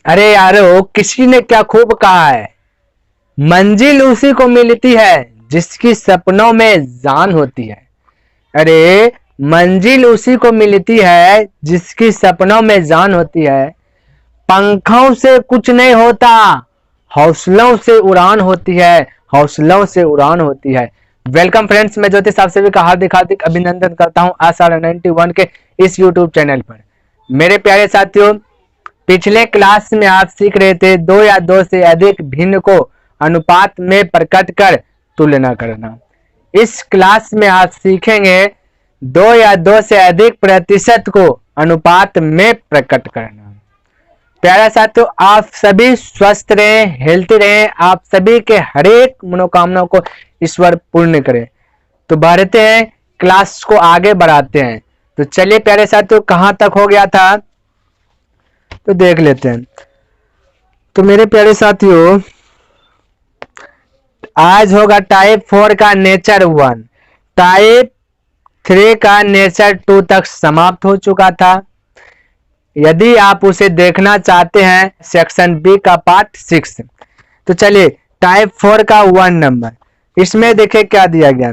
अरे यारो, किसी ने क्या खूब कहा है, मंजिल उसी को मिलती है जिसकी सपनों में जान होती है। अरे, मंजिल उसी को मिलती है जिसकी सपनों में जान होती है। पंखों से कुछ नहीं होता, हौसलों से उड़ान होती है, हौसलों से उड़ान होती है। वेलकम फ्रेंड्स, मैं ज्योतिष आप सभी का हार्दिक हार्दिक अभिनंदन करता हूं आशा 91 के इस यूट्यूब चैनल पर। मेरे प्यारे साथियों, पिछले क्लास में आप सीख रहे थे दो या दो से अधिक भिन्न को अनुपात में प्रकट कर तुलना करना। इस क्लास में आप सीखेंगे दो या दो से अधिक प्रतिशत को अनुपात में प्रकट करना। प्यारा साथियों, आप सभी स्वस्थ रहें, हेल्थी रहें, आप सभी के हर एक मनोकामनाओं को ईश्वर पूर्ण करे। तो बढ़ते हैं, क्लास को आगे बढ़ाते हैं। तो चलिए प्यारे साथियों, कहां तक हो गया था तो देख लेते हैं। तो मेरे प्यारे साथियों, आज होगा टाइप 4 का नेचर 1, टाइप 3 का नेचर 2 तक समाप्त हो चुका था। यदि आप उसे देखना चाहते हैं सेक्शन बी का पार्ट 6, तो चलिए टाइप 4 का 1 नंबर, इसमें देखिए क्या दिया गया।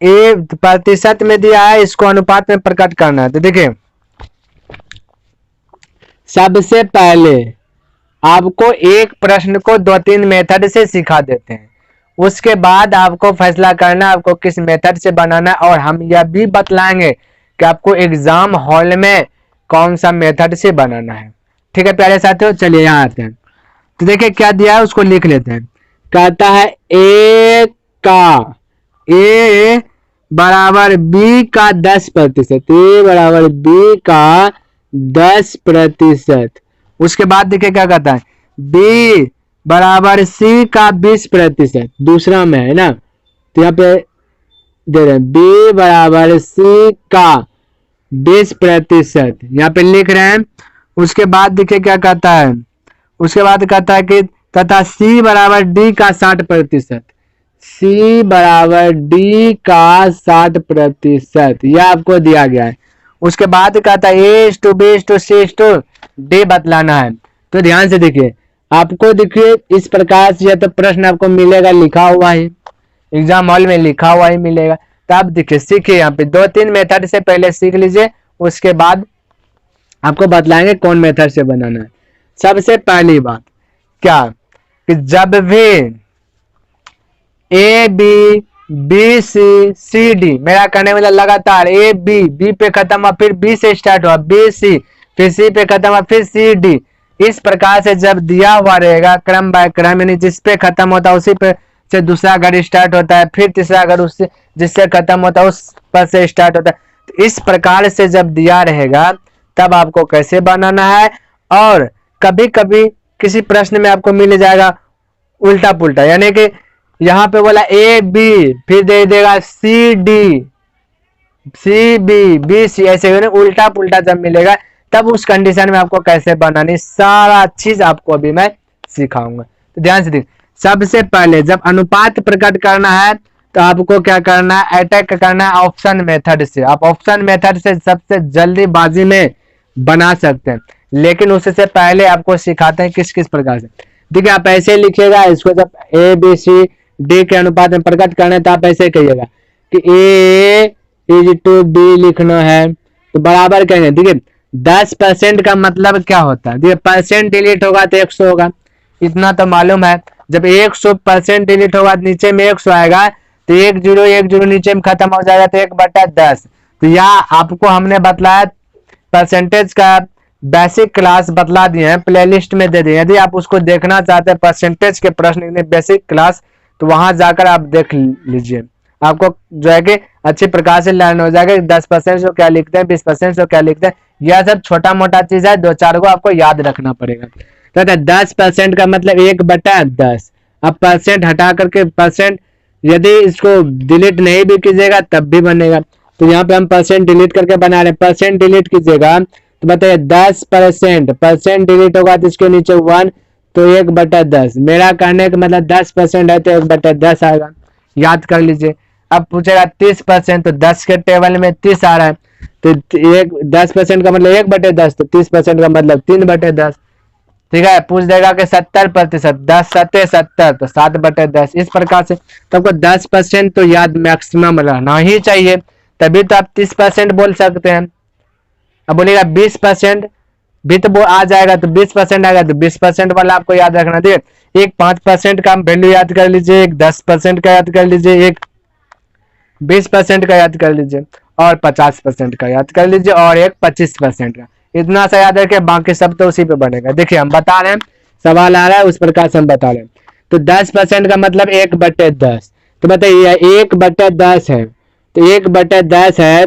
ए प्रतिशत में दिया है, इसको अनुपात में प्रकट करना है। तो देखिए, सबसे पहले आपको एक प्रश्न को 2-3 मेथड से सिखा देते हैं, उसके बाद आपको फैसला करना आपको किस मेथड से बनाना है, और हम यह भी बतलाएंगे कि आपको एग्जाम हॉल में कौन सा मेथड से बनाना है। ठीक है प्यारे साथियों, चलिए यहाँ आते हैं। तो देखिए क्या दिया है, उसको लिख लेते हैं। कहता है ए बराबर बी का 10%, ए बराबर बी का 10%। उसके बाद देखिए क्या कहता है, बी बराबर सी का 20%, दूसरा में है ना, तो यहाँ पे दे रहे हैं बी बराबर सी का 20%, यहाँ पे लिख रहे हैं। उसके बाद देखिए क्या कहता है, उसके बाद कहता है कि तथा सी बराबर डी का 60%, सी बराबर डी का 60%, यह आपको दिया गया है। उसके बाद कहता है A/B/C/D बतलाना है। तो ध्यान से देखिए, आपको देखिए इस प्रकार से तो प्रश्न आपको मिलेगा, लिखा हुआ है एग्जाम हॉल में, लिखा हुआ ही मिलेगा। तो आप देखिए सीखिए, यहाँ पे 2-3 मेथड से पहले सीख लीजिए, उसके बाद आपको बतलाएंगे कौन मेथड से बनाना है। सबसे पहली बात क्या, कि जब भी A B B C C D, मेरा कहने वाला लगातार बी पे खत्म हुआ, फिर बी से स्टार्ट हुआ, BC, फिर सी पे खत्म हुआ, फिर CD, इस प्रकार से जब दिया हुआ रहेगा क्रम बाय क्रम, यानी जिस पे खत्म होता है उसी पे से दूसरा घर स्टार्ट होता है, फिर तीसरा घर उससे जिससे खत्म होता है उस पर से स्टार्ट होता है। तो इस प्रकार से जब दिया रहेगा तब आपको कैसे बनाना है। और कभी कभी किसी प्रश्न में आपको मिल जाएगा उल्टा पुल्टा, यानी कि यहाँ पे बोला AB, फिर दे देगा CD, CB, BC, ऐसे उल्टा पुल्टा जब मिलेगा तब उस कंडीशन में आपको कैसे बनानी, सारा चीज आपको अभी मैं सिखाऊंगा। तो ध्यान से देखिए, सबसे पहले जब अनुपात प्रकट करना है तो आपको क्या करना है, अटैक करना है ऑप्शन मेथड से। आप ऑप्शन मेथड से सबसे जल्दीबाजी में बना सकते हैं, लेकिन उससे पहले आपको सिखाते हैं किस किस प्रकार से। देखिए, आप ऐसे लिखिएगा, इसको जब ABCD के अनुपात में प्रकट करना है तो आप ऐसे कहिएगा कि A/B लिखना है, तो बराबर कहेंगे। देखिए 10% का मतलब क्या होता है, देखिए परसेंट डिलीट होगा तो 100 होगा, इतना तो मालूम है। जब 100% डिलीट होगा नीचे में 100 आएगा, तो 1 0 नीचे में खत्म हो जाएगा, तो 1/10। तो यहाँ आपको हमने बतलाया परसेंटेज का बेसिक क्लास बतला दिए हैं, प्लेलिस्ट में दे दिए। यदि आप उसको देखना चाहते हैं परसेंटेज के प्रश्न बेसिक क्लास, तो वहां जाकर आप देख लीजिए, आपको जो है कि अच्छी प्रकार से लर्न हो जाएगा। 10% से क्या लिखते हैं, 20% से क्या लिखते हैं, यह सब छोटा मोटा चीज है, 2-4 को आपको याद रखना पड़ेगा। तो 10% का मतलब 1/10। अब परसेंट हटा करके परसेंट, यदि इसको डिलीट नहीं भी कीजिएगा तब भी बनेगा। तो यहाँ पे हम परसेंट डिलीट करके बना रहे हैं, परसेंट डिलीट कीजिएगा तो बताइए 10%, परसेंट डिलीट होगा तो इसके नीचे 1, तो 1/10। मेरा कहने का मतलब 10% है तो 1/10 आएगा, याद कर लीजिए। अब पूछेगा 30%, तो 10 के टेबल में 30 आ रहा है, तो 10% का मतलब 1/10, तो 30% का मतलब 3/10। ठीक है, पूछ देगा कि 70%, 10 सत्ते 70, तो 7/10 इस प्रकार से। तो आपको 10% तो याद मैक्सिमम रहना ही चाहिए, तभी तो आप 30% बोल सकते हैं। अब बोलेगा 20% भी तो वो आ जाएगा, तो 20% आएगा, तो 20% वाला आपको याद रखना। ठीक है, एक 5% का वैल्यू याद कर लीजिए, एक 10% का याद कर लीजिए, एक 20% का याद कर लीजिए, और 50% का याद कर लीजिए, और एक 25% का। इतना सा याद रखे, बाकी सब तो उसी पे बनेगा। देखिए हम बता रहे हैं, सवाल आ रहा है उस प्रकार से हम बता रहे हैं। तो 10% का मतलब 1/10। तो बताइए 1/10 है, तो 1/10 है,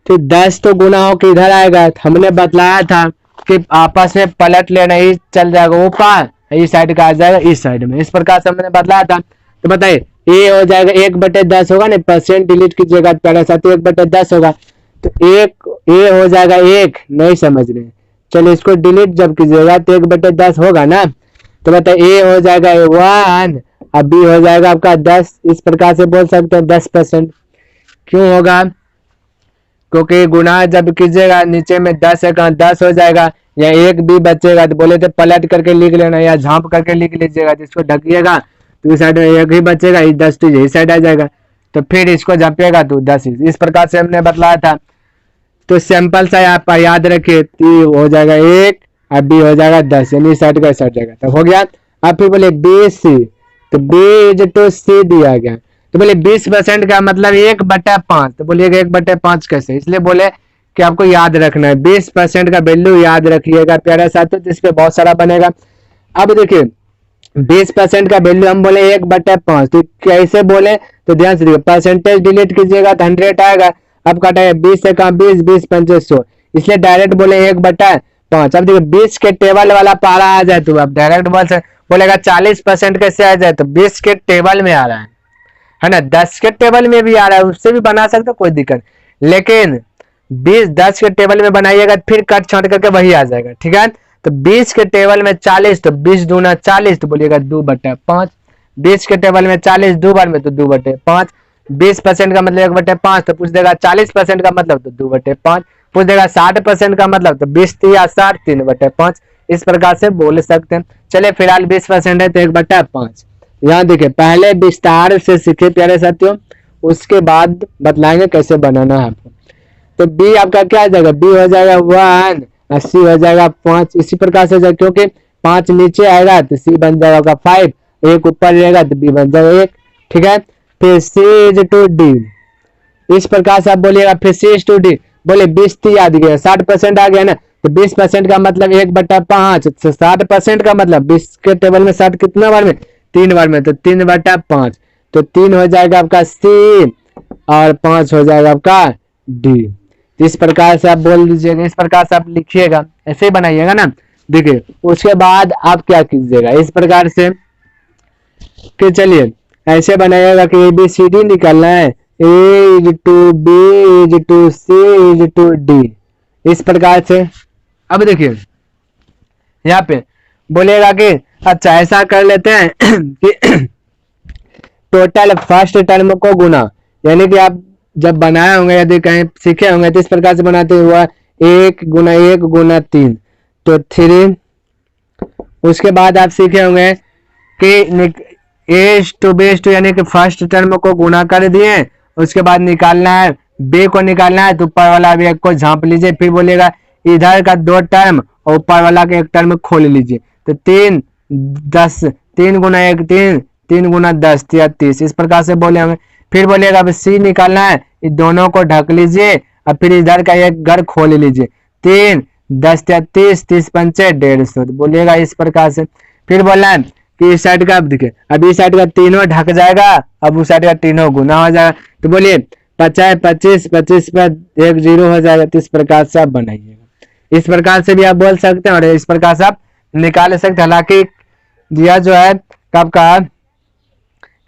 तो 10 तो गुना हो के इधर आएगा। तो हमने बतलाया था कि आपस में पलट लेना, ही चल जाएगा ऊपर, इस साइड का आ जाएगा इस साइड में, इस प्रकार से हमने बतलाया था। तो बताइए ये हो जाएगा 1/10 होगा ना, परसेंट डिलीट कीजिएगा पहले साथ, 1/10 होगा, तो एक ये हो जाएगा, एक नहीं समझ रहे, चलो इसको डिलीट जब कीजिएगा तो 1/10 होगा ना। तो बताइए ए हो जाएगा 1, अब बी हो जाएगा आपका 10। इस प्रकार से बोल सकते हैं 10%। क्यों होगा? क्योंकि गुना जब कीजिएगा नीचे में 10 है, कहाँ 10 हो जाएगा, या एक भी बचेगा, तो बोले थे पलट करके लिख लेना या झांप करके लिख लीजिएगा, जिसको ढकिएगा तो इस साइड में एक ही बचेगा, 10 तो यही साइड आ जाएगा, तो फिर इसको झपेगा तो 10। इस प्रकार से हमने बतलाया था। तो सिंपल सा आप याद रखिए, टी हो जाएगा 1, अब बी हो जाएगा 10, यानी इस साइड का इस साइड जाएगा, तब हो गया। अब फिर बोले बी सी, तो बी इज टू सी दिया गया, तो बोले 20% का मतलब 1/5। तो बोलिएगा 1/5 कैसे, इसलिए बोले कि आपको याद रखना है 20% का वैल्यू याद रखिएगा प्यारे साथियों, तो इस पे बहुत सारा बनेगा। अब देखिए 20% का वैल्यू हम बोले 1/5, तो कैसे बोले, तो ध्यान से देखिए, परसेंटेज डिलीट कीजिएगा तो 100 आएगा। अब काटा 20 से कम 20, 20 पंचे 100, इसलिए डायरेक्ट बोले 1/5। अब देखिए 20 के टेबल वाला पारा आ जाए तो अब डायरेक्ट बोलेगा 40% कैसे आ जाए, तो 20 के टेबल में आ रहा है ना, 10 के टेबल में भी आ रहा है, उससे भी बना सकते कोई दिक्कत, लेकिन 10 के टेबल में बनाइएगा फिर कट छाट करके वही आ जाएगा। ठीक है, तो 20 के टेबल में 40, तो 20 दूना 40, तो बोलिएगा 2/5। 20 के टेबल में 40 दो बार में, तो 2/5। 20% का मतलब 1/5, तो पूछ देगा 40% का मतलब, तो 2/5। पूछ देगा 60% का मतलब, तो 20 या 60, 3/5। इस प्रकार से बोल सकते हैं। चलिए फिलहाल 20% है तो 1/5। यहाँ देखिए पहले विस्तार से सीखे प्यारे साथियों, उसके बाद बतलाएंगे कैसे बनाना है आपको। तो बी आपका क्या आ जाएगा, बी हो जाएगा 1, और सी हो जाएगा 5। इसी प्रकार से क्योंकि 5 नीचे आएगा तो सी बन जाएगा 5, एक ऊपर रहेगा तो बी बन जाएगा 1। ठीक है, फिर सी इज टू डी, इस प्रकार से आप बोलिएगा। फिर सी इज टू डी, बोले 20 याद गया, 60% आ गया ना, तो 20% का मतलब 1/5, 60% का मतलब 20 के टेबल में 60 कितना बार में, 3 बार में, तो 3/5, तो 3 हो जाएगा आपका सी, और 5 हो जाएगा आपका डी। इस प्रकार से आप बोल दीजिएगा, इस प्रकार से आप लिखिएगा, ऐसे ही बनाइएगा ना। देखिए उसके बाद आप क्या कीजिएगा, इस प्रकार से कि चलिए ऐसे बनाइएगा कि ABCD निकालना है, A is to B is to C is to D, इस प्रकार से। अब देखिए यहाँ पे बोलेगा कि अच्छा ऐसा कर लेते हैं कि टोटल फर्स्ट टर्म को गुना, यानी कि आप जब बनाए होंगे यदि कहीं सीखे होंगे तो इस प्रकार से बनाते हुआ 1 गुना 1 गुना 3, तो 3। उसके बाद आप सीखे होंगे कि एस टू बेस टू, यानी कि फर्स्ट टर्म को गुना कर दिए, उसके बाद निकालना है बे को निकालना है, तो ऊपर वाला भी एक को झांप लीजिए, फिर बोलेगा इधर का 2 टर्म और ऊपर वाला का 1 टर्म खोल लीजिए, तो 3 10, 3 गुना 1 3, 3 गुना 10 या 30, इस प्रकार से बोले हमें। फिर बोलेगा अब सी निकालना है, इस दोनों को ढक लीजिए और फिर इधर का एक घर खोल लीजिए, 3 10 या 30, 30 पंचे 150, तो बोलिएगा इस प्रकार से। फिर बोलना है कि इस साइड का, अब देखिए अब इस साइड का तीनों ढक जाएगा, अब उस साइड का तीनों गुना हो जाएगा, तो बोलिए 50 25, 25 पर 1 0 हो जाएगा। तो इस प्रकार से आप बनाइएगा, इस प्रकार से भी आप बोल सकते हैं और इस प्रकार से आप निकाल सकते हैं। हालांकि यह जो है आपका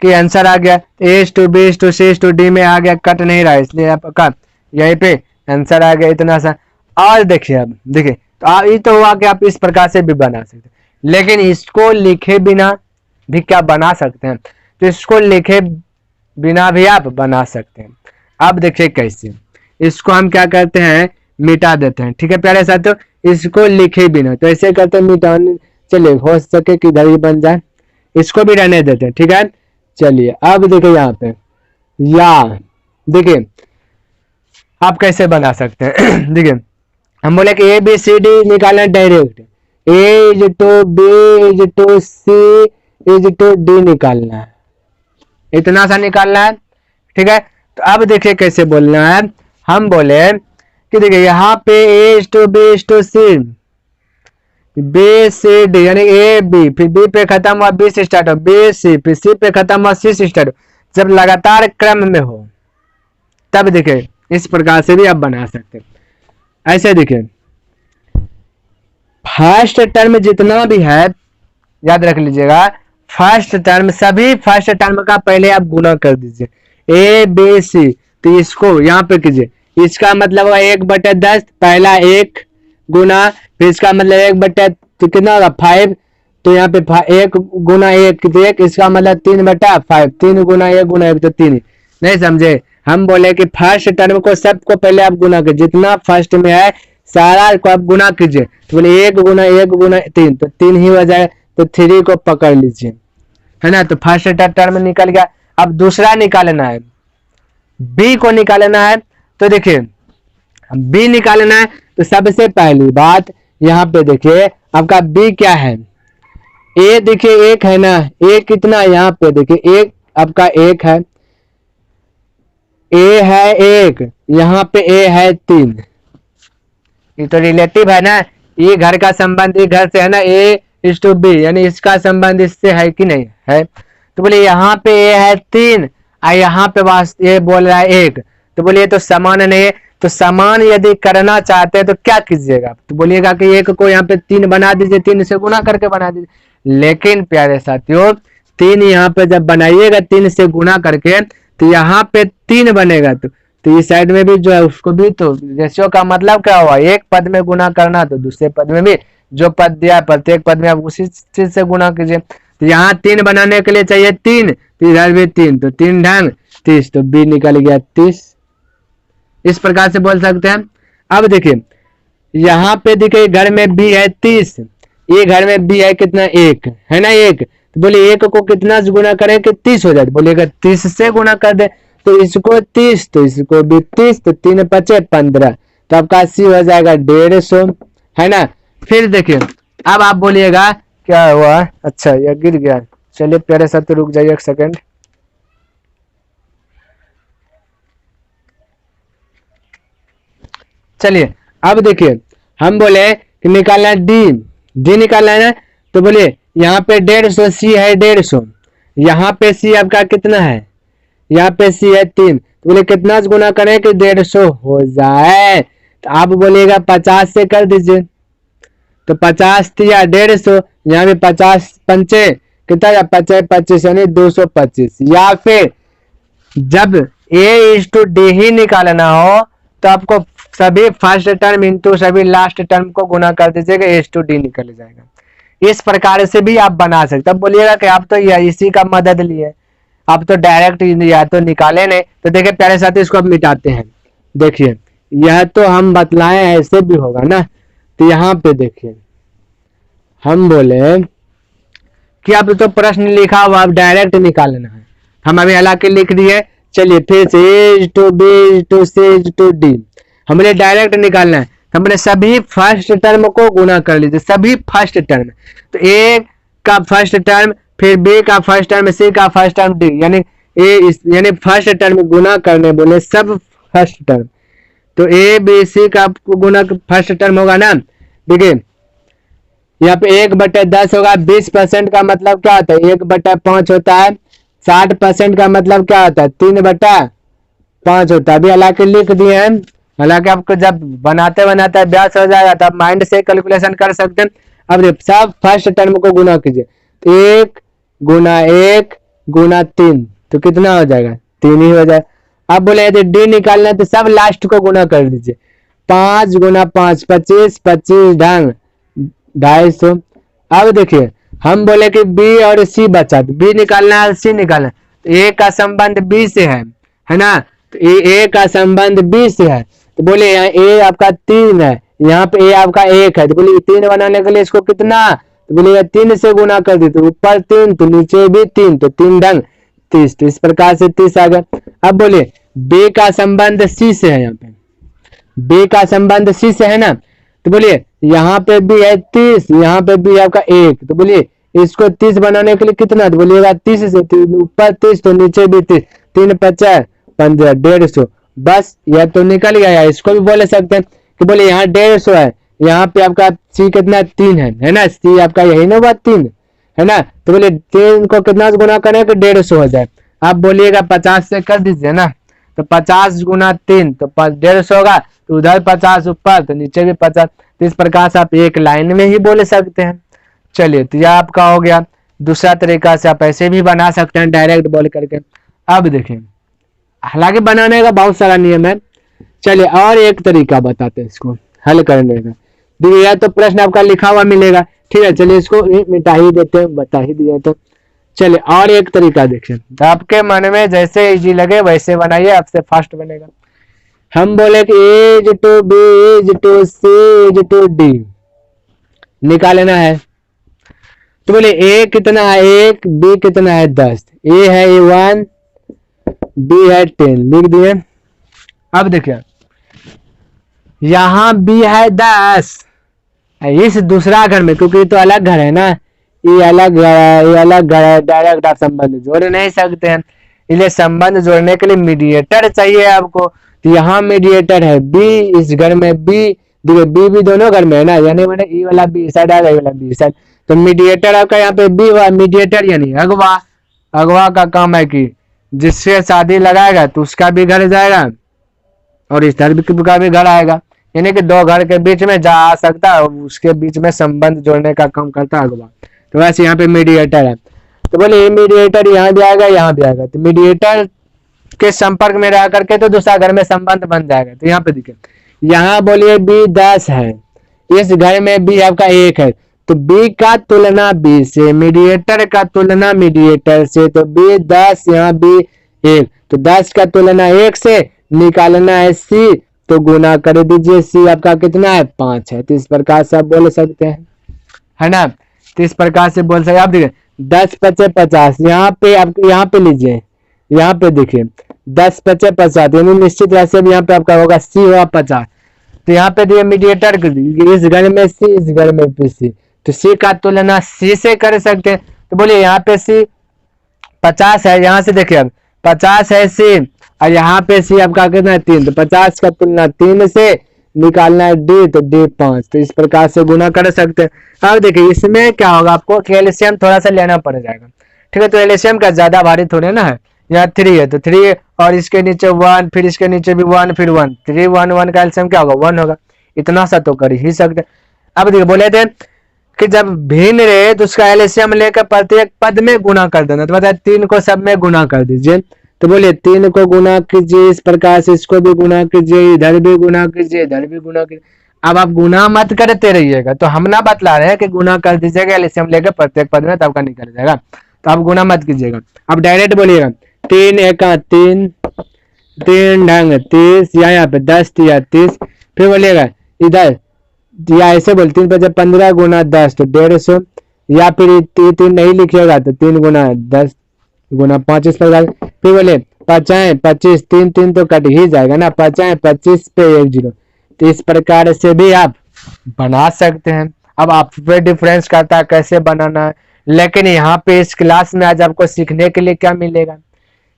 कि आंसर आ गया as to B to C to D में आ गया, कट नहीं रहा, इसलिए आपका यहीं पे आंसर आ गया इतना सा। और देखिए अब देखिए तो ये तो हुआ कि आप इस प्रकार से भी बना सकते हैं, लेकिन इसको लिखे बिना भी क्या बना सकते हैं, तो इसको लिखे बिना भी आप बना सकते हैं। अब देखिए कैसे, इसको हम क्या करते हैं मिटा देते हैं। ठीक है प्यारे साथियों, इसको लिखे बिना, तो ऐसे करते मिटाने, चलिए हो सके कि इधर ही बन जाए, इसको भी रहने देते हैं। ठीक है, चलिए अब देखिए यहाँ पे या देखिए आप कैसे बना सकते हैं। देखिए हम बोले कि ए बी सी डी निकालना direct, A is to B is to C is to D निकालना है, इतना सा निकालना है। ठीक है, तो अब देखिए कैसे बोलना है। हम बोले कि देखिए यहाँ पे A is to B is to C, B C D यानी ए बी, फिर बी पे खत्म हुआ बी से स्टार्ट हो, बी सी, फिर सी पे खत्म हुआ सी से स्टार्ट हो, जब लगातार क्रम में हो तब देखिए इस प्रकार से भी आप बना सकते हैं। ऐसे देखिए फर्स्ट टर्म जितना भी है याद रख लीजिएगा, फर्स्ट टर्म सभी फर्स्ट टर्म का पहले आप गुना कर दीजिए, ए बी सी, तो इसको यहाँ पे कीजिए, इसका मतलब हुआ 1/10, पहला एक गुना, फिर इसका मतलब 1/, तो कितना होगा 5, तो यहाँ पे 1 गुना 1 तो 1, इसका मतलब 3/5, 3 गुना 1 गुना 1 तो 3। नहीं समझे, हम बोले कि फर्स्ट टर्म को सबको पहले आप गुना कीजिए, जितना फर्स्ट में है सारा को आप गुना कीजिए, तो बोले 1 गुना 1 गुना 3, तो 3 ही हो जाए, तो 3 को पकड़ लीजिए, है ना। तो फर्स्ट टर्म निकल गया। अब दूसरा निकालना है, बी को निकालना है। तो देखिए बी निकालना है, तो सबसे पहली बात यहाँ पे देखिए आपका बी क्या है, ए देखिए 1 है ना, ए कितना यहाँ पे देखिए 1 आपका 1 है, ए है 1, यहाँ पे ए है 3, ये तो रिलेटिव है ना, ये घर का संबंध ये घर से है ना, ए इज टू बी यानी इसका संबंध इससे है कि नहीं है। तो बोले यहाँ पे ए है 3 और यहाँ पे ये बोल रहा है 1, तो बोलिए तो समान नहीं है। तो समान यदि करना चाहते हैं तो क्या कीजिएगा, तो बोलिएगा कि 1 को यहाँ पे 3 बना दीजिए, 3 से गुना करके बना दीजिए। लेकिन प्यारे साथियों 3 यहाँ पे जब बनाइएगा 3 से गुना करके, तो यहाँ पे 3 बनेगा, तो इस साइड में भी जो है उसको भी, तो रेशियो का मतलब क्या हुआ, एक पद में गुना करना, तो दूसरे पद में भी जो पद दिया प्रत्येक पद में आप उसी चीज से गुना कीजिए। तो यहाँ 3 बनाने के लिए चाहिए 3, तो इधर भी 3, तो 3 ढंग 30, तो बी निकल गया 30। इस प्रकार से बोल सकते हैं। अब देखिए यहाँ पे देखिए घर में बी है 30, ये घर में बी है कितना 1 है ना 1, तो बोले 1 को कितना से गुना करें कि 30 हो जाए, बोलेगा 30 से गुना कर दे, तो इसको 30 तो इसको भी 30, तो 3 5 15, तो आपका 80 हो जाएगा 150, है ना। फिर देखिए अब आप बोलिएगा क्या हुआ, अच्छा ये गिर गया, चलिए प्यारे साथ तो रुक जाइए 1 सेकेंड। चलिए अब देखिए हम बोले कि निकालना डी निकालना है ना, तो बोलिए यहाँ पे 150, सी है 150, यहाँ पे सी आपका कितना है, यहाँ पे सी है 3, तो बोले कितना गुना करें कि 150 हो जाए, तो आप बोलिएगा 50 से कर दीजिए, तो 50 दिया 150, यहाँ पे 50 पंचे कितना या 50 25 यानी 225, या फिर जब ए इज टू डी ही निकालना हो तो आपको सभी फर्स्ट टर्म इंटू सभी लास्ट टर्म को गुना कर दीजिएगा, ए इज टू डी निकल जाएगा। इस प्रकार से भी आप बना सकते, अब बोलिएगा कि आप तो इसी का मदद लिए, आप तो डायरेक्ट या तो निकाले नहीं, तो देखिए प्यारे साथी इसको अब मिटाते हैं। देखिए यह तो हम बतलाएं ऐसे भी होगा ना, तो यहाँ पे देखिए हम बोले कि अब तो प्रश्न लिखा हुआ अब डायरेक्ट निकालना है, हम अभी हालांकि लिख दिए। चलिए फिर से A to B to C to D हमने डायरेक्ट निकालना है, हमने सभी फर्स्ट टर्म को गुना कर लीजिए, सभी फर्स्ट टर्म, तो ए का फर्स्ट टर्म, फिर बी का फर्स्ट टर्म, सी का फर्स्ट टर्म, डी यानी यानी फर्स्ट टर्म गुना करने बोले सब फर्स्ट टर्म, तो ए बी सी का गुना फर्स्ट टर्म होगा ना। देखिए यहाँ पे 1/10 होगा, 20% का मतलब क्या होता है 1/5 होता है, 60% का मतलब क्या होता है 3/5 होता है। अभी हालांकि लिख दिए हैं, हालांकि आपको जब बनाते बनाते अभ्यास हो जाएगा तो आप माइंड से कैलकुलेशन कर सकते हैं। अब सब फर्स्ट टर्म को गुना कीजिए, तो 1 गुना 1 गुना 3, तो कितना हो जाएगा 3 ही हो जाएगा। अब बोले यदि डी निकालना है तो सब लास्ट को गुना कर दीजिए, 5 गुना 5 25, 25 ढंग 250। अब देखिए हम बोले कि बी और सी बचा, बी निकालना है सी निकालना है, तो ए का संबंध बी से है ना, तो ए का संबंध बी से है, तो बोले यहाँ ए आपका 3 है, यहाँ पे ए आपका 1 है, तो बोले 3 बनाने के लिए इसको कितना, तो बोलिएगा 3 से गुना कर दी, तो ऊपर 3 तो नीचे भी 3, तो 3 ढंग 30, तो इस प्रकार से 30 आ गया। अब बोलिए बी का संबंध सी से है, यहाँ पे बी का संबंध सी से है ना, तो बोलिए यहाँ पे भी है 30, यहाँ पे भी आपका 1, तो बोलिए इसको 30 बनाने के लिए कितना, तो बोलिएगा 30 से ऊपर 30 तो नीचे भी 30, 3 50 15 150, बस यह तो निकल गया। इसको भी बोले सकते हैं कि बोले यहाँ 150 है, यहाँ पे आपका सी कितना 3 है ना, सी आपका यही ना हुआ 3 है ना, तो बोले 3 को कितना गुना करें कि 150 हो जाए। आप बोलिएगा 50 से कर दीजिए ना, तो 50 गुना 3 तो 150 होगा, तो उधर 50 ऊपर तो नीचे भी 50, तो इस प्रकार से आप एक लाइन में ही बोल सकते हैं। चलिए तो यह आपका हो गया। दूसरा तरीका से आप ऐसे भी बना सकते हैं डायरेक्ट बोल करके। अब देखिए हालांकि बनाने का बहुत सारा नियम है, चलिए और एक तरीका बताते हैं इसको हल करने का। देखिए यह तो प्रश्न आपका लिखा हुआ मिलेगा, ठीक है, चलिए इसको मिटा ही देते हैं, बता ही दिया तो। चलिए और एक तरीका देखिए, तो आपके मन में जैसे इजी लगे वैसे बनाइए, आपसे फास्ट बनेगा। हम बोले कि as to B as to C as to D निकालना है, तो बोले ए कितना है 1, बी कितना है 10, ए है 1, बी है 10, लिख दिए। अब देखिए यहाँ बी है 10, इस दूसरा घर में, क्योंकि तो अलग घर है ना, ये अलग घर है, ये अलग घर है, डायरेक्ट आप संबंध जोड़ नहीं सकते हैं, इसलिए संबंध जोड़ने के लिए मीडिएटर चाहिए आपको। तो यहाँ मीडिएटर है बी, इस घर में बी, देखिए बी भी दोनों घर में है ना, यानी मैंने ई वाला बी साइड आएगा, वाला बी साइड, तो मीडिएटर आपका यहाँ पे बी हुआ, मीडिएटर यानी अगवा। अगवा का काम है कि जिससे शादी लगाएगा तो उसका भी घर जाएगा और इस धर्म का भी घर आएगा, यानी कि दो घर के बीच में जा आ सकता है, उसके बीच में संबंध जोड़ने का काम करता है अगवा। तो वैसे यहाँ पे मीडिएटर है, तो बोले मीडिएटर यहाँ भी आएगा यहाँ भी आएगा, तो मीडिएटर के संपर्क में रह करके तो दूसरा घर में संबंध बन जाएगा। तो यहाँ पे देखिए यहाँ बोलिए बी 10 है, इस घर में बी आपका 1 है, तो बी का तुलना बी से, मीडिएटर का तुलना मीडिएटर से, तो बी 10 यहाँ बी 1, तो 10 का तुलना 1 से निकालना है सी, तो गुना कर दीजिए, सी आपका कितना है 5 है। तो इस प्रकार से आप बोल सकते हैं, है ना, तो इस प्रकार से बोल सकते हैं। आप देखिए 10 पचे 50, यहाँ पे आप यहाँ पे लीजिए, यहाँ पे देखिए 10 पचे 50, यानी निश्चित राशि अब यहाँ पे आपका होगा सी हुआ 50, तो यहाँ पे देखिए मीडिएटर इस घर में सी, इस घर में भी सी, तो सी का तुलना सी से कर सकते हैं। तो बोलिए यहाँ पे सी 50 है, यहाँ से देखिए अब 50 है सी, और यहाँ पे सी आपका कितना है 3, तो 50 का तुलना 3 से निकालना है डी, तो डी 5, तो इस प्रकार से गुना कर सकते हैं। अब देखिए इसमें क्या होगा, आपको एलसीएम थोड़ा सा लेना पड़ जाएगा, ठीक है, तो एलसीएम का ज्यादा भारी थोड़े ना है, यहाँ 3 है तो 3 और इसके नीचे 1, फिर इसके नीचे भी 1, फिर 1, 3 1 1 का एलसीएम क्या होगा 1 होगा, इतना सा तो कर ही सकते। अब देखिए बोले थे कि जब भिन्न रहे तो उसका एलसीएम लेकर प्रत्येक पद में गुना कर देना, तो बताए 3 को सब में गुना कर दीजिए, तो बोलिए 3 को गुना कीजिए, इस प्रकार से इसको भी गुना कीजिए, इधर भी गुना कीजिए, इधर भी गुना कीजिए। अब आप गुना मत करते रहिएगा, तो हम ना बतला रहे हैं कि गुना कर दीजिएगा एलसीएम लेकर प्रत्येक पद में, तब का निकल जाएगा, तो आप गुना मत कीजिएगा। अब डायरेक्ट बोलिएगा 3 एका 3, 3 ढंग 30, यहाँ पे 10 या 30, फिर बोलिएगा इधर या ऐसे बोल 3 पचे 15 गुना 10 तो 150, या फिर 3 नहीं लिखिएगा तो 3 गुना 10 गुना 5, इस प्रकार। फिर बोले 50 25, 3 3 तो कट ही जाएगा ना, 50 25 पे 1 0, तो इस प्रकार से भी आप बना सकते हैं। अब आप पे डिफरेंस करता है कैसे बनाना है, लेकिन यहाँ पे इस क्लास में आज आपको सीखने के लिए क्या मिलेगा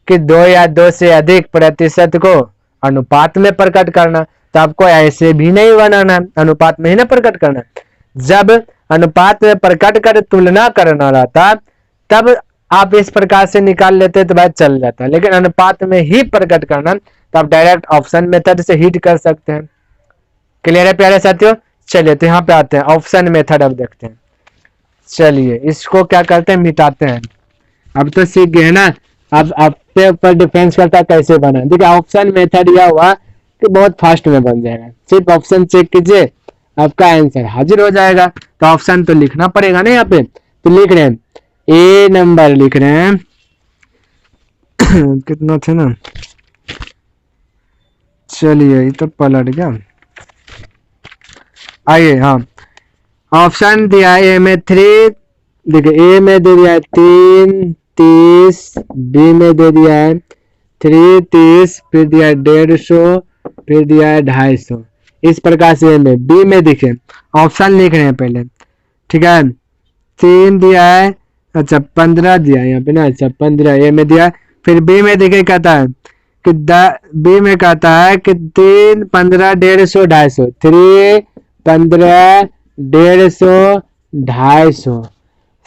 कि 2 या 2 से अधिक प्रतिशत को अनुपात में प्रकट करना, तो आपको ऐसे भी नहीं बनाना, अनुपात में ही ना प्रकट करना। जब अनुपात में प्रकट कर तुलना करना रहता तब आप इस प्रकार से निकाल लेते तो बात चल जाता, लेकिन अनुपात में ही प्रकट करना तो आप डायरेक्ट ऑप्शन मेथड से हिट कर सकते हैं। क्लियर है प्यारे साथियों? चलिए तो यहाँ पे आते हैं ऑप्शन मेथड, अब देखते हैं। चलिए इसको क्या करते हैं, मिटाते हैं। अब तो सीख गए ना, अब आपके ऊपर डिफेंस करता है कैसे बना। देखिए ऑप्शन मेथड यह हुआ कि बहुत फास्ट में बन जाएगा, सिर्फ ऑप्शन चेक कीजिए आपका आंसर हाजिर हो जाएगा। तो ऑप्शन तो लिखना पड़ेगा ना, यहाँ पे तो लिख रहे हैं ए नंबर लिख रहे हैं कितना थे ना, चलिए ये तो पलट गया। आइए, हाँ ऑप्शन दिया है ए में 3, देखिए ए में दे दिया है 3 30, बी में दे दिया है 3 30, फिर दिया है 150, फिर दिया है 250। इस प्रकार से ए में, बी में देखिए ऑप्शन लिख रहे हैं पहले, ठीक है। 3 दिया है, अच्छा 15 दिया है यहाँ पे ना, अच्छा 15 ए में दिया है। फिर बी में देखिए कहता है कि बी में कहता है कि 3 15 150 250, 3 15 150 250।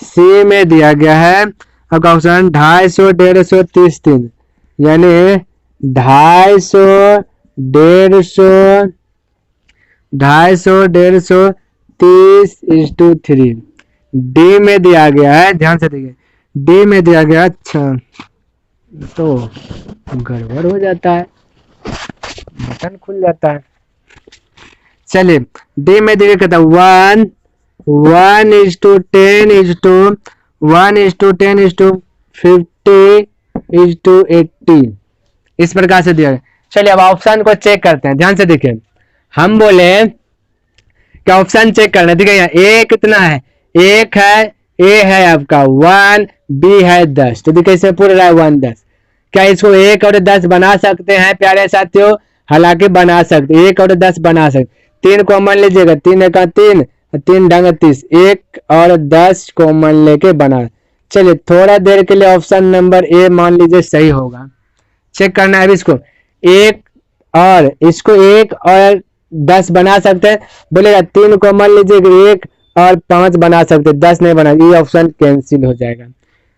सी में दिया गया है आपका ऑप्शन 250 150 30 3, यानी 250 150 250 30:3। डी में दिया गया है, ध्यान से देखिए, डी में दिया गया, अच्छा तो गड़बड़ हो जाता है, बटन खुल जाता है। चलिए डी में देखिए कहता है 1:10:50:50:80। इस प्रकार से दिया गया। चलिए अब ऑप्शन को चेक करते हैं, ध्यान से देखिए। हम बोले क्या ऑप्शन चेक करना है, ठीक है। यहाँ ए कितना है, एक है, ए है आपका 1, बी है 10, तो देखिए इसमें पूरा रहा है 1 10। क्या इसको 1 और 10 बना सकते हैं प्यारे साथियों? हालांकि बना सकते, 1 और 10 बना सकते। 3 कॉमन लीजिएगा, 3 एका 3, 3 ढंग 30, 1 और 10 कॉमन लेके बना। चलिए थोड़ा देर के लिए ऑप्शन नंबर ए मान लीजिए सही होगा। चेक करना है इसको, एक और इसको 1 और 10 बना सकते हैं, बोलेगा 3 कॉमन लीजिएगा, 1 और 5 बना सकते, 10 नहीं बना, ये ऑप्शन कैंसिल हो जाएगा।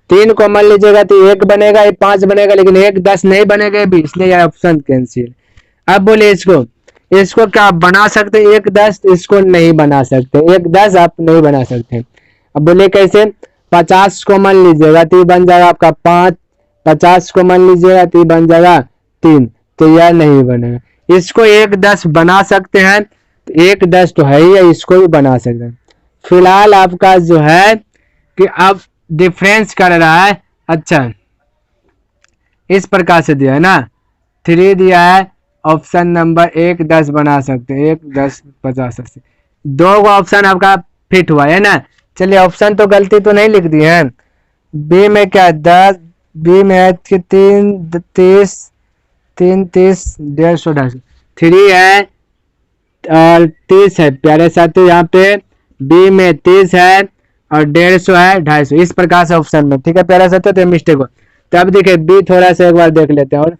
3 कॉमन लीजिएगा तो 1 बनेगा, 5 बनेगा, लेकिन 1 10 नहीं बनेगा भी, इसलिए यह ऑप्शन कैंसिल। अब बोले इसको क्या बना सकते, 1 10 इसको नहीं बना सकते, 1 10 आप नहीं बना सकते। अब बोले कैसे, 50 कॉमन लीजिएगा तो बन जाएगा आपका 5, 50 कॉमन लीजिएगा तो बन जाएगा 3, तो यह नहीं बनेगा। इसको 1 10 बना सकते हैं, तो 1 10 तो है ही, इसको भी बना सकते हैं। फिलहाल आपका जो है कि अब डिफरेंस कर रहा है, अच्छा इस प्रकार से दिया है ना, 3 दिया है, ऑप्शन नंबर 1 10 बना सकते हैं, 1 10 50 सकते, 2 ऑप्शन आपका फिट हुआ है ना। चलिए ऑप्शन तो गलती तो नहीं लिख दिए हैं। बी में क्या 10, बी में है 3 30, 3 30 150 250, 3 है और 30 है प्यारे साथी, यहाँ पे बी में 30 है और 150 है 250, इस प्रकार से ऑप्शन में, ठीक है प्यारे साथी। तो मिस्टेक हो, तो अब देखिए बी थोड़ा सा एक बार देख लेते हैं। और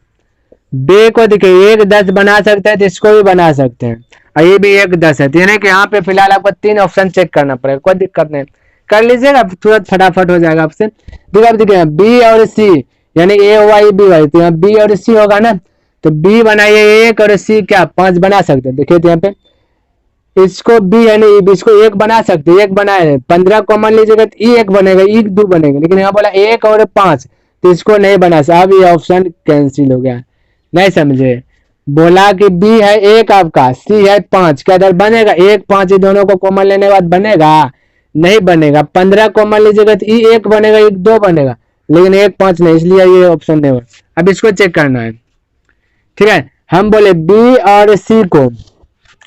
बी को देखिए 1 10 बना सकते हैं, तो इसको भी बना सकते हैं, और ये भी 1 10 है, तो यानी कि यहाँ पे फिलहाल आपको 3 ऑप्शन चेक करना पड़ेगा, कोई दिक्कत नहीं, कर लीजिएगा तुरंत फटाफट हो जाएगा आपसे। देखिए बी और सी, यानी ए वाई बी वाई, तो यहाँ बी और सी होगा ना, तो बी बनाइए 1 और सी क्या 5 बना सकते हैं। देखिए तो यहाँ पे इसको बी यानी इसको 1 बना सकते, 1 बनाए, 15 कॉमन लीजिएगा तो ई 1 बनेगा, ई 2 बनेगा, लेकिन यहाँ बोला 1 और 5, तो इसको नहीं बना सकते। अब ये ऑप्शन कैंसिल हो गया, नहीं समझे। बोला कि बी है 1 आपका, सी है 5, क्या इधर बनेगा 1 5, ये दोनों को कॉमन लेने के बाद बनेगा, नहीं बनेगा। 15 कॉमन लीजिएगा तो ई 1 बनेगा, ई 2 बनेगा, लेकिन 1 5 नहीं, इसलिए ये ऑप्शन नहीं हुआ। अब इसको चेक करना है, ठीक है। हम बोले बी और सी को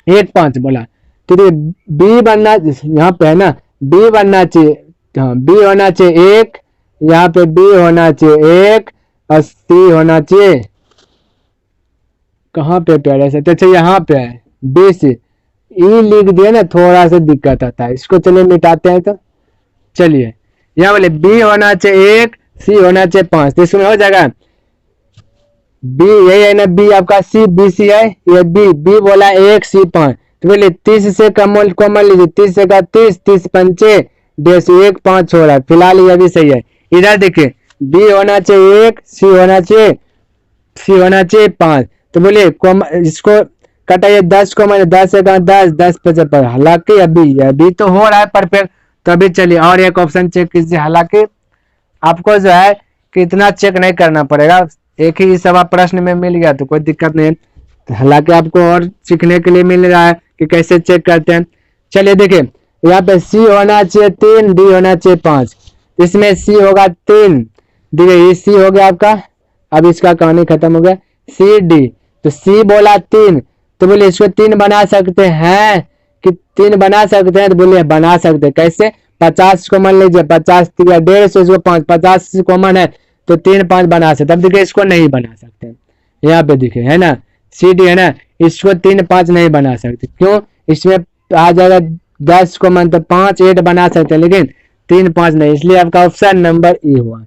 1 5 बोला, तो बी बनना यहाँ पे है ना, बी बनना चाहिए, हाँ बी होना चाहिए 1, यहाँ पे बी होना चाहिए 1 और सी होना चाहिए, कहाँ पे प्यारे से, अच्छा यहाँ पे है बी सी, ई लिख दिया ना, थोड़ा सा दिक्कत आता है, इसको चलिए मिटाते हैं। तो चलिए यहाँ बोले बी होना चाहिए 1, सी होना चाहिए 5, तो इसमें हो जाएगा बी, यही है ना बी आपका, सी बी सी है, ये बी बोला 1 सी 5, तो बोले 30 से कॉमन लीजिए, 30 से का 30, 30 पंचे 150, 1 5 हो रहा है, फिलहाल ये भी सही है। इधर देखिए बी होना चाहिए 1, सी होना चाहिए 5, तो बोलिए इसको कटाइए 10 कॉमन, 10 से 10 10 55, हालांकि अभी तो हो रहा है परफेक्ट। तो अभी चलिए और एक ऑप्शन चेक कीजिए, हालांकि आपको जो है कि इतना चेक नहीं करना पड़ेगा, एक ही सवाल प्रश्न में मिल गया तो कोई दिक्कत नहीं है। हालांकि आपको और सीखने के लिए मिल रहा है कि कैसे चेक करते हैं। चलिए देखिए यहाँ पे सी होना चाहिए 3, डी होना चाहिए 5, इसमें सी होगा 3, देखिए ये सी हो गया आपका, अब इसका कहानी खत्म हो गया, सी डी, तो सी बोला 3, तो बोले इसको 3 बना सकते हैं कि 3 बना सकते हैं, तो बोले बना सकते हैं। कैसे? 50 को मान लीजिए, 50 3 150, इसको 5, 50 कॉमन है तो 3 5 बना सकते। तब देखिए इसको नहीं बना सकते, यहाँ पे दिखे है ना सी डी है ना, इसको 3 5 नहीं बना सकते। क्यों? इसमें आ जाएगा 10 कॉमन, तो 5 8 बना सकते हैं, लेकिन 3 5 नहीं, इसलिए आपका ऑप्शन नंबर ई हुआ।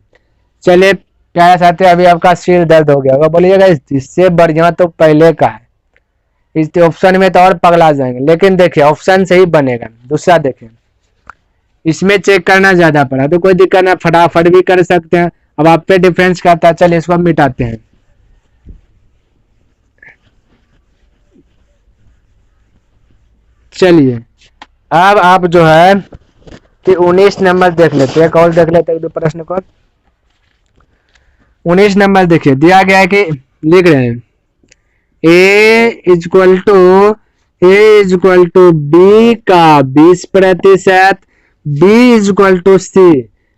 चलिए प्यारे साथी, अभी आपका सिर दर्द हो गया होगा, बोलिएगा इससे बढ़िया तो पहले का है, इस ऑप्शन में तो और पगला जाएंगे। लेकिन देखिए ऑप्शन से ही बनेगा। दूसरा देखिए, इसमें चेक करना ज्यादा पड़ा तो कोई दिक्कत ना, फटाफट भी कर सकते हैं। अब आप पे डिफरेंस करता है। चलिए इसको मिटाते हैं। चलिए अब आप जो है कि 19 नंबर देख लेते हैं, एक और देख लेते हैं दो प्रश्न को। 19 नंबर देखिए, दिया गया है कि लिख रहे हैं ए इक्वल टू बी का 20%, बी इक्वल टू सी।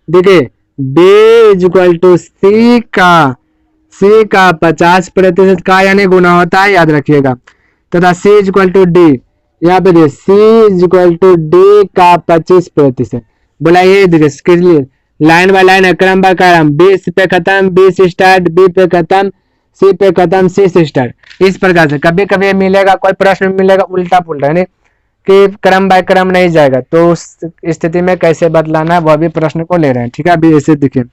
देखिए बी इक्वल टू सी का 50% का यानी गुना होता है, याद रखिएगा। तथा सी इक्वल टू डी, यहाँ पे देखिए सी इक्वल टू डी का 25%। बोला ये देखिए लाइन बाय लाइन है, क्रम बाय क्रम, 20 पे खत्म, 20 स्टार्ट, बी पे खत्म, सी पे खत्म, सी से स्टार्ट। इस प्रकार से कभी कभी मिलेगा, कोई प्रश्न मिलेगा उल्टा पुल्टा, यानी कि क्रम बाय क्रम नहीं जाएगा, तो उस स्थिति में कैसे बदलाना है वह भी प्रश्न को ले रहे हैं। ठीक है, अभी ऐसे देखिए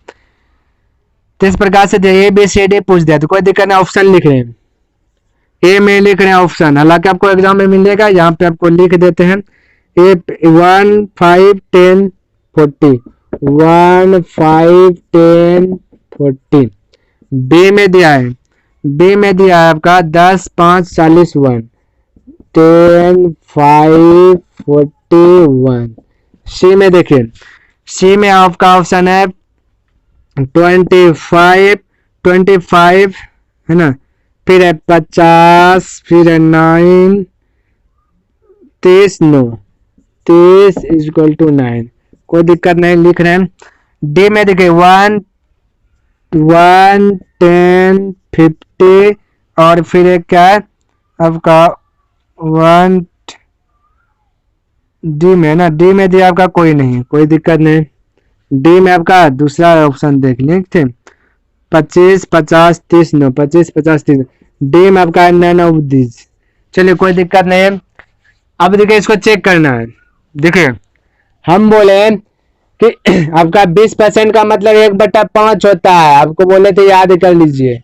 तो इस प्रकार से ए बी सी डी पूछ दिया तो कोई दिक्कत नहीं, ऑप्शन लिख रहे हैं। ए में लिख रहे हैं ऑप्शन, हालांकि आपको एग्जाम में मिलेगा, यहाँ पे आपको लिख देते हैं ए 1 5 10 40, 1 5 10 40। बी में दिया है, बी में दिया है आपका 10 5 40 1, 10 5 41। सी में देखिए, सी में आपका ऑप्शन है 25 है ना, फिर है 50, फिर है 9 30 9 30 इक्वल टू 9। कोई दिक्कत नहीं, लिख रहे हैं। डी में देखिए 1 10 50 और फिर एक क्या है आपका 1 डी में ना, डी में दिया आपका कोई नहीं, कोई दिक्कत नहीं। डी में आपका दूसरा ऑप्शन देख लीजिए, 25 50 30 9, 25 50 30। डी में आपका नन ऑफ दिस। चलिए कोई दिक्कत नहीं है। अब देखिए इसको चेक करना है। देखिए हम बोले कि आपका 20% का मतलब 1/5 होता है, आपको बोले थे याद कर लीजिए।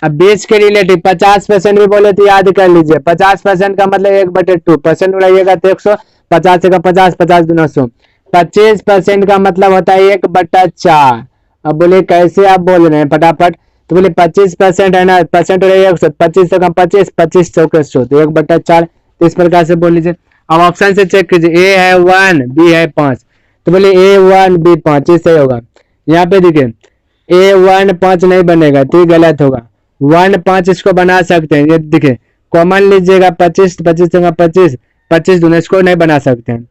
अब 20 के रिलेटिव 50% भी बोले तो याद कर लीजिए। 50% का मतलब 1/2, परसेंट उड़ाइएगा तो 100, 50 का 50, 50 दूना 100। 25% का मतलब होता है 1/4। अब बोले कैसे आप बोल रहे हैं फटाफट, तो बोले 25% है ना, परसेंट उड़ाइएगा 100, 25 का 25, 25 100 का 100, तो 1/4। तो इस प्रकार से बोल लीजिए। अब ऑप्शन से चेक कीजिए, ए है 1 बी है 5, तो बोले A1 B5 सही होगा। यहाँ पे देखिए A1 5 नहीं बनेगा, तो गलत होगा। 1 5 इसको बना सकते हैं, ये देखिए कॉमन लीजिएगा 25 25 का 25, 25 दूना इसको नहीं बना सकते हैं।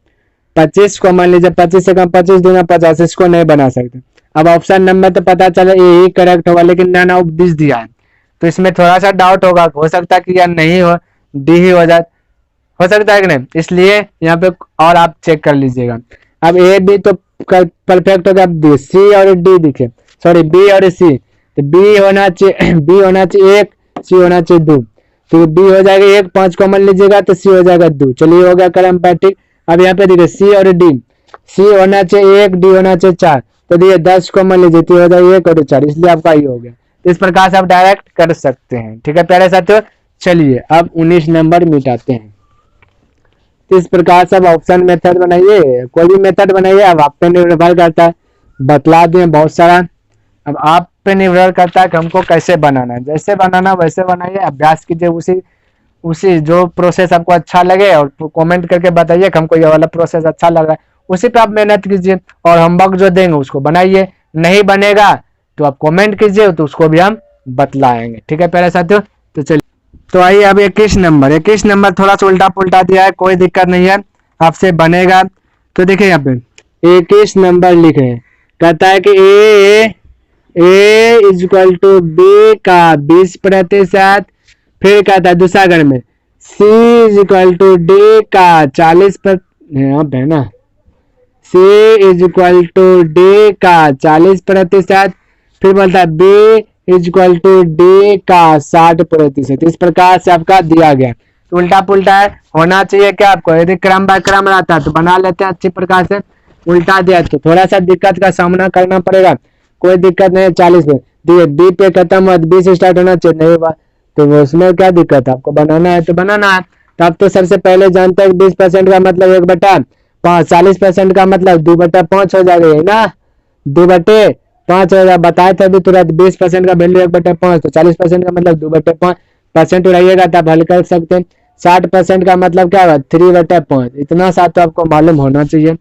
25 कॉमन लीजिए, 25 का 25 दूना 50, इसको नहीं बना सकते। अब ऑप्शन नंबर तो पता चला ए ही करेक्ट होगा, लेकिन नन ऑफ दिस दिया है, तो इसमें थोड़ा सा डाउट होगा, हो सकता है कि यार नहीं हो, डी ही हो सकता है कि नहीं, इसलिए यहाँ पे और आप चेक कर लीजिएगा। अब ए बी तो परफेक्ट हो गया। अब सी और डी दिखे, सॉरी बी और सी, तो बी होना चाहिए 1, सी होना चाहिए 2, तो बी हो जाएगा 1, 5 कॉमन लीजिएगा तो सी हो जाएगा 2। चलिए हो गया क्रम पैटिक। अब यहाँ पे देखिए सी और डी, सी होना चाहिए 1, डी होना चाहिए 4, तो देखिए 10 कॉमन लीजिए तो हो जाएगा 1 और 4, इसलिए आपका ये हो गया। तो इस प्रकार से आप डायरेक्ट कर सकते हैं। ठीक है प्यारे साथियों, चलिए अब 19 नंबर मिटाते हैं। इस प्रकार से ऑप्शन मेथड बनाइए, कोई भी मेथड बनाइए, अब आप पे निर्भर करता है, बतला दिए बहुत सारा। अब आप पे निर्भर करता है कि हमको कैसे बनाना है, जैसे बनाना वैसे बनाइए, अभ्यास कीजिए उसी जो प्रोसेस आपको अच्छा लगे, और कमेंट करके बताइए कि हमको ये वाला प्रोसेस अच्छा लग रहा है, उसी पे आप मेहनत कीजिए और होमवर्क जो देंगे उसको बनाइए। नहीं बनेगा तो आप कमेंट कीजिए, तो उसको भी हम बतलाएंगे। ठीक है प्यारे साथियों, तो चलिए तो आइए अब 21 नंबर थोड़ा सा उल्टा पुल्टा दिया है, कोई दिक्कत नहीं है, आपसे बनेगा। तो देखिए यहाँ पे 21 नंबर लिखे हैं, कहता है कि ए इक्वल टू बी का 20%, फिर कहता है दूसरा अगर में C is equal to D का 40 पर यहाँ पे है ना, C is equal to D का 40%। फिर बोलता है B is equal to D का 60%। इस प्रकार से आपका दिया गया, तो उल्टा पुल्टा है होना चाहिए क्या आपको, यदि क्रम बाय क्रम रहता है तो बना लेते हैं अच्छी प्रकार से, उल्टा दिया तो थोड़ा सा दिक्कत का सामना करना पड़ेगा, कोई दिक्कत नहीं है। 40 पे दिए, बी पे खत्म हुआ, बी से स्टार्ट होना चाहिए, नहीं हुआ तो उसमें क्या दिक्कत है, आपको बनाना है तो बनाना है। तो आप तो सबसे पहले जानते हैं 20% का मतलब 1/5, 40% का मतलब 2/5 हो जाएगा, है ना, 2/5 हो जाएगा। बताए थे अभी तुरंत 20% का वैल्यू 1/5, तो 40% का मतलब 2/5% उड़ाइएगा तब हल कर सकते हैं। 60% का मतलब क्या होगा 3/5, इतना सा तो आपको मालूम होना चाहिए।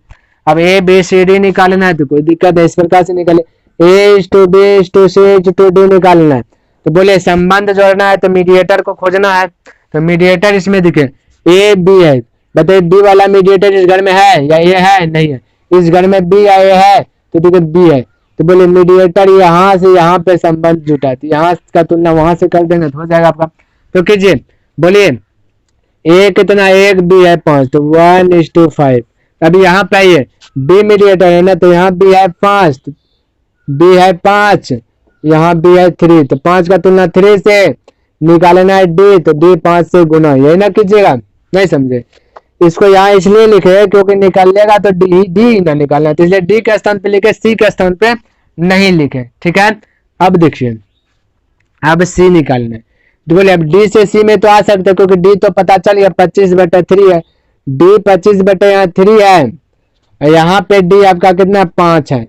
अब ए बी सी डी निकालना है तो कोई दिक्कत है, इस प्रकार से निकाले A/B/C/D निकालना है। तो बोले संबंध जोड़ना है तो मीडिएटर को खोजना है, तो मीडिएटर इसमें दिखे ए बी है, बताइए बी वाला मीडिएटर इस घर में है या ये है, नहीं है, इस घर में बी या ए है तो देखिए बी है, तो बोले मीडिएटर यहाँ से यहाँ पे संबंध जुटा है, यहाँ का तुलना वहां से कर देंगे तो हो जाएगा आपका। तो कीजिए, बोलिए ए कितना, 1 बी है 5, तो 1:5। अभी यहाँ पे आइए बी मीडिएटर है ना, तो यहाँ बी है 5, बी है 5, यहाँ बी है 3, तो 5 का तुलना 3 से निकालना है डी, तो डी 5 से गुना, यही ना कीजिएगा, नहीं समझे। इसको यहाँ इसलिए लिखे क्योंकि निकालिएगा तो डी डी ना निकालना है, तो इसलिए डी के स्थान पे लिखे, सी के स्थान पे नहीं लिखे, ठीक है। अब देखिए अब सी निकालना है, तो बोले अब डी से सी में तो आ सकते हैं क्योंकि डी तो पता चल गया 25/3 है, डी 25/3 है, यहाँ पे डी आपका कितना 5 है,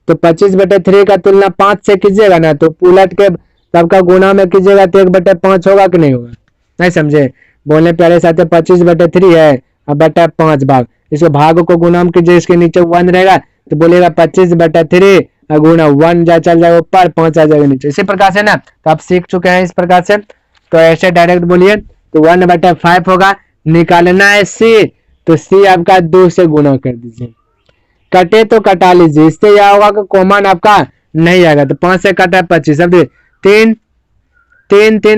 तो 25/3 का तुलना 5 से कीजिएगा ना, तो उलट के सबका गुना में कीजिएगा तो 1/5 होगा कि नहीं होगा, नहीं समझे। बोलने प्यारे साथ 25/3 है और बटा 5 भाग, इसको भाग को गुना में कीजिए, इसके नीचे 1 रहेगा तो बोलेगा 25/3 और गुना 1 चल जाएगा ऊपर, 5 आ जाएगा नीचे, इसी प्रकार से ना। तो आप सीख चुके हैं इस प्रकार से, तो ऐसे डायरेक्ट बोलिए, तो 1/5 होगा, निकालना है सी, तो सी आपका 2 से गुना कर दीजिए, कटे तो कटा लीजिए, इससे यह होगा कि कॉमन आपका नहीं आएगा, तो 5 से कटा 25, अब 3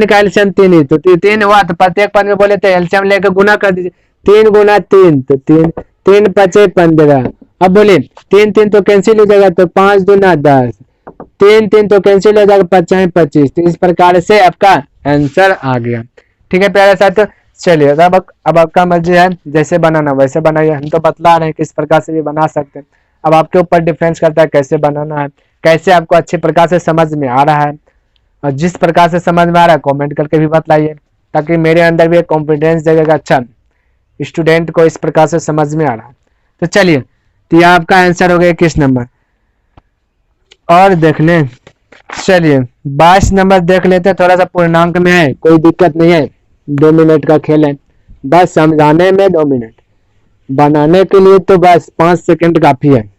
का एलसीएम 3 ही, तो 3 हुआ, तो प्रत्येक पद में बोले तो एलसीएम लेकर गुना कर दीजिए, 3 गुना 3, तो 3 5 15। अब बोलिए 3 तो कैंसिल हो जाएगा, तो 5 दूना 10, 3 तो कैंसिल हो जाएगा, 5 25, तो इस प्रकार से आपका आंसर आ गया, ठीक है प्यारे साथियों। चलिए अब आपका मर्जी है, जैसे बनाना वैसे बनाइए, हम तो बतला रहे हैं किस प्रकार से भी बना सकते हैं, अब आपके ऊपर डिफरेंस करता है कैसे बनाना है, कैसे आपको अच्छे प्रकार से समझ में आ रहा है, और जिस प्रकार से समझ में आ रहा है कमेंट करके भी बतलाइए, ताकि मेरे अंदर भी एक कॉन्फिडेंस जगेगा, अच्छा स्टूडेंट को इस प्रकार से समझ में आ रहा है। तो चलिए, तो यह आपका आंसर हो गया 21 नंबर। और देख लें, चलिए 22 नंबर देख लेते हैं, थोड़ा सा पूर्णांक में है, कोई दिक्कत नहीं है, 2 मिनट का खेल है, बस समझाने में 2 मिनट, बनाने के लिए तो बस 5 सेकंड काफी है,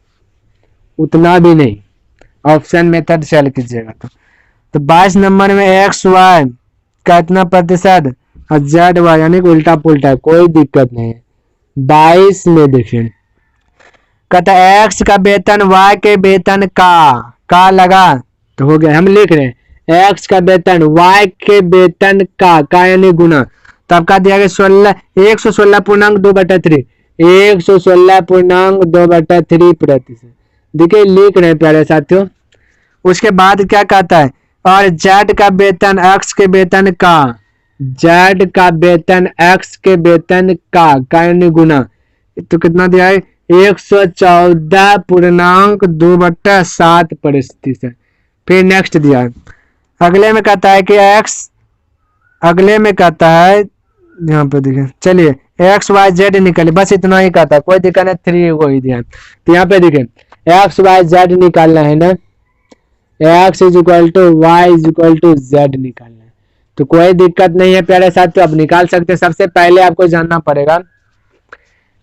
उतना भी नहीं। ऑप्शन मेथड सेल कीजिएगा तो 22 नंबर में एक्स वाई का इतना प्रतिशत और जेड वाई यानी कि उल्टा पुल्टा, कोई दिक्कत नहीं है। 22 में देखिए कहता है एक्स का वेतन वाई के वेतन का लगा, तो हो गया, हम लिख रहे हैं एक्स का वेतन वाई के वेतन का यानी गुना, तो आपका दिया गया 116.2/3, 116.2/3%, देखिए लिख रहे हैं प्यारे साथियों। उसके बाद क्या कहता है, और जेड का वेतन एक्स के वेतन का, जेड का वेतन एक्स के वेतन का यानी गुना, तो कितना दिया है 114.2/7%। फिर नेक्स्ट दिया है, अगले में कहता है कि एक्स, अगले में कहता है यहाँ पे देखिए, चलिए एक्स वाई जेड निकाले, बस इतना ही कहता है, कोई दिक्कत नहीं, 3 को ही दिया। तो यहाँ पे देखिए एक्स वाई जेड निकालना है ना, X is equal to Y is equal to Z निकालना है, तो कोई दिक्कत नहीं है प्यारे साथ, तो अब निकाल सकते हैं। सबसे पहले आपको जानना पड़ेगा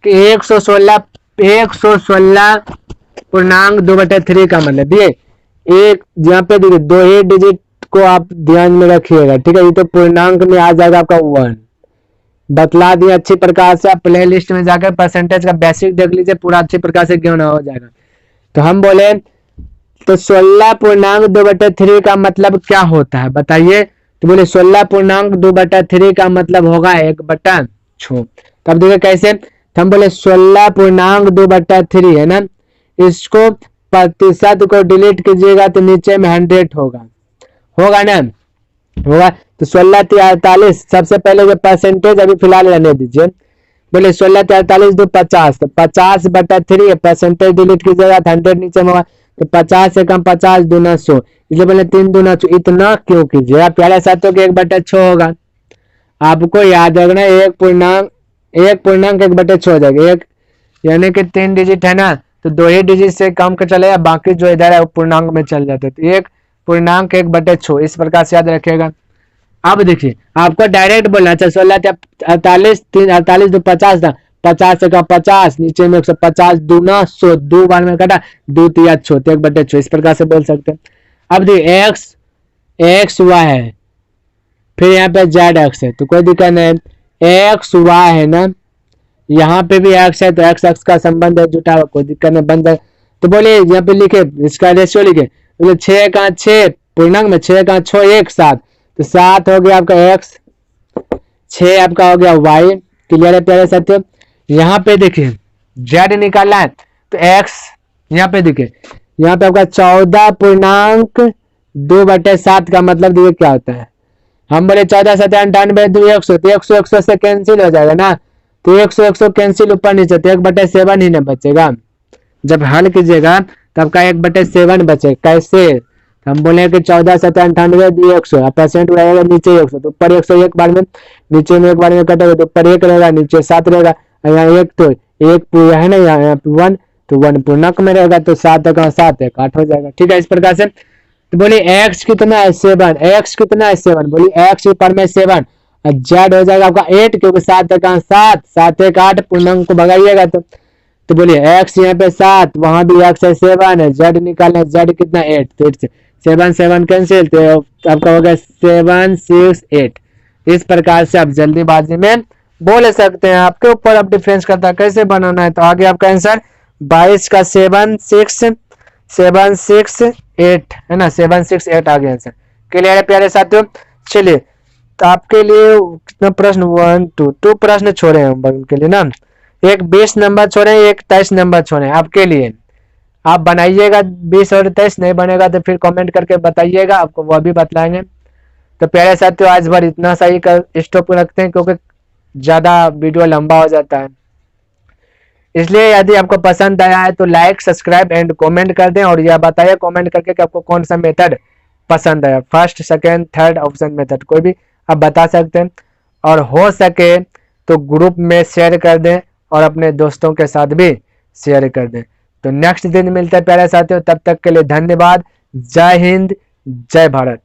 कि 116.2/3 का मतलब ये एक, यहाँ पे देखिए 2 ही डिजिट को आप ध्यान में रखिएगा, ठीक है, ये तो पूर्णांक में आ जाएगा आपका 1, बतला दिया अच्छी प्रकार से, आप प्ले लिस्ट में जाकर परसेंटेज का बेसिक देख लीजिए, पूरा अच्छी प्रकार से क्यों ना हो जाएगा। तो हम बोले तो 16.2/3 का मतलब क्या होता है बताइए, तो बोले 16.2/3 का मतलब होगा 1/6। तब देखिए कैसे, तो हम बोले 16.2/3 है ना, इसको प्रतिशत को डिलीट कीजिएगा तो नीचे में 100 होगा, होगा ना, होगा। तो 16×43 सबसे पहले जो परसेंटेज अभी फिलहाल रहने दीजिए, बोले 16×43 2 50, तो 50/3 परसेंटेज डिलीट कीजिएगा तो 100 नीचे में होगा। तो 50 से कम 50 दूना 100, इसलिए बोले 3 दूना 100। इतना क्यों कीजिएगा, प्यारे साथियों के 1/6 होगा। आपको याद रखना 1.6 हो जाएगा, एक यानी कि 3 डिजिट है ना, तो 2 ही डिजिट से कम के चलेगा, बाकी जो इधर है वो पूर्णांक में चल जाते। तो 1.1/6 इस प्रकार से याद रखिएगा। अब देखिए आपको डायरेक्ट बोलना चाहिए 16×48 3×48 2 50 था, 50 से कम 50 नीचे में 150 दूना 100, 2 बार में कटा 2 3 6 तो 1/6 इस प्रकार से बोल सकते हैं। अब देखिए एक्स वाई है, फिर यहाँ पे जेड एक्स है, तो कोई दिक्कत नहीं। एक्स वाई है ना, यहाँ पे भी एक्स है तो एक्स एक्स का संबंध है जुटा हुआ, कोई दिक्कत नहीं, बन जाए। तो बोलिए यहाँ पे लिखे इसका रेशियो लिखे, बोले 6×6 पूर्णांक में 6×6 1 7, तो 7 हो गया आपका एक्स, 6 आपका हो गया वाई। क्लियर है प्यारे साथियों। यहाँ पे देखिए जेड निकालना है, तो एक्स यहाँ पे देखिए, यहाँ पे आपका 14.2/7 का मतलब देखिए क्या होता है। हम बोले 14 7 98 2 100, तो 100 से कैंसिल हो जाएगा ना, तो 100 कैंसिल ऊपर नीचे, तो 1/7 ही ना बचेगा। जब हल कीजिएगा तब का 1/7 बचे, कैसे, हम बोले कि 14 7 98 2 100, परसेंट रहेगा नीचे 100, तो ऊपर 100 एक बार में, नीचे में एक बार में कटेगा, तो ऊपर 1 रहेगा नीचे 7 रहेगा, यहाँ 1 तो 1 पूरा है ना, यहाँ 1 तो 1 पूर्णांक में रहेगा, तो 7 का 7 1 8 हो जाएगा। ठीक है, इस प्रकार से। तो बोली एक्स कितना है 7, एक्स कितना है 7, बोली एक्स ऊपर में 7, जेड हो जाएगा आपका 8, क्योंकि 7 1 7 7 1 8 पूर्णांक को भगाइएगा तो बोलिए एक्स यहाँ पे 7, वहां भी एक्स है 7 है, जेड निकालना है, जेड कितना 8, तो 7 7 कैंसिल, तो आपका हो गया 7 6 8। इस प्रकार से आप जल्दीबाजी में बोल सकते हैं, आपके ऊपर अब डिफरेंस करता है कैसे बनाना है। तो आगे आपका आंसर 22 का 7 6 8 है ना, 7 6 8 आ गया आंसर। क्लियर है प्यारे साथियों। चलिए तो आपके लिए कितना प्रश्न 1 2 2 प्रश्न छोड़े हैं उनके लिए ना, एक 20 नंबर छोड़े, एक 23 नंबर छोड़े आपके लिए। आप बनाइएगा, 20 और 23 नहीं बनेगा तो फिर कमेंट करके बताइएगा, आपको वो भी बतलाएंगे। तो प्यारे साथियों आज बार इतना सही कर स्टॉप रखते हैं, क्योंकि ज्यादा वीडियो लंबा हो जाता है। इसलिए यदि आपको पसंद आया है तो लाइक सब्सक्राइब एंड कमेंट कर दें, और यह बताइए कमेंट करके कि आपको कौन सा मेथड पसंद आया, first second third option method कोई भी आप बता सकते हैं। और हो सके तो ग्रुप में शेयर कर दें और अपने दोस्तों के साथ भी शेयर कर दें। तो नेक्स्ट दिन मिलते हैं प्यारे साथियों, तब तक के लिए धन्यवाद। जय हिंद, जय भारत।